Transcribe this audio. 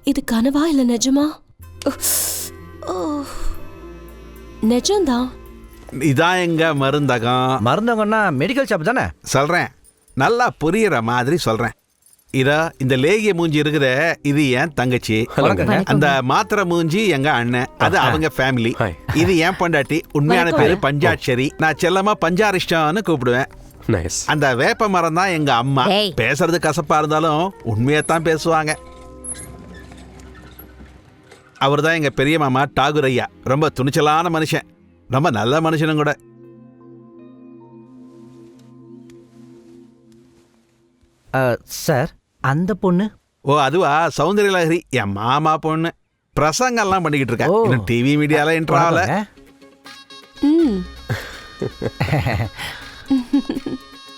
இது கனவா இல்ல நிஜமா? நிஜம்தான். இதான் எங்க மருந்தகம். மருந்தகம்னா மெடிக்கல் ஷாப் தானே? சொல்றேன், நல்லா புரியுற மாதிரி சொல்றேன். இதா இந்த லேகிய மூஞ்சி இருக்குதே, இது என் தங்கச்சி. அந்த மாத்திரை மூஞ்சி எங்க அண்ணன், அது அவங்க ஃபேமிலி. இது என் பொண்டாட்டி, உண்மையான பேரு பஞ்சாட்சரி. நான் செல்லமா பஞ்சாரிஷ்டம்னு கூப்பிடுவேன். அந்த வேப்ப மரம் தான் எங்க அம்மா. பேசுறது கசப்பா இருந்தாலும் உண்மையத்தான் பேசுவாங்க. அவர் தான் எங்க பெரிய மாமா டாகூர் ஐயா. ரொம்ப துணிச்சலான மனுஷன், ரொம்ப நல்ல மனுஷனும் கூட. சார், அந்த பொண்ணு? ஓ அதுவா, சௌந்தர்யலஹரி, என் மாமா பொண்ணு. பிரசங்கெல்லாம் பண்ணிக்கிட்டு இருக்கா. இன்னும் டிவி மீடியால இன்ட்ராவல.